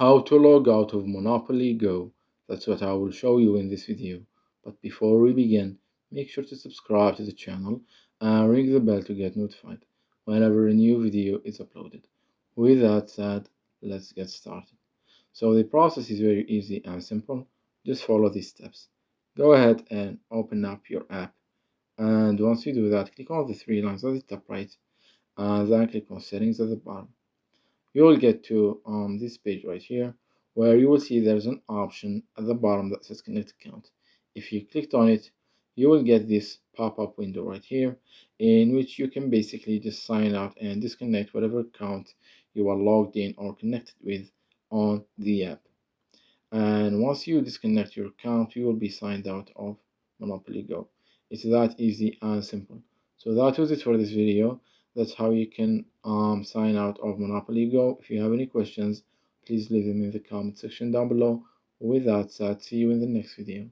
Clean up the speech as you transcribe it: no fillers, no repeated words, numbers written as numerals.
How to log out of Monopoly Go. That's what I will show you in this video. But before we begin, make sure to subscribe to the channel and ring the bell to get notified whenever a new video is uploaded. With that said, let's get started. So the process is very easy and simple. Just follow these steps. Go ahead and open up your app. And once you do that, click on the three lines at the top right and then click on settings at the bottom. You will get to this page right here where you will see there's an option at the bottom that says connect account. If you clicked on it, you will get this pop-up window right here in which you can basically just sign out and disconnect whatever account you are logged in or connected with on the app. And once you disconnect your account, you will be signed out of Monopoly Go. It's that easy and simple. So that was it for this video. That's how you can sign out of Monopoly Go. If you have any questions, please leave them in the comment section down below. With that said, see you in the next video.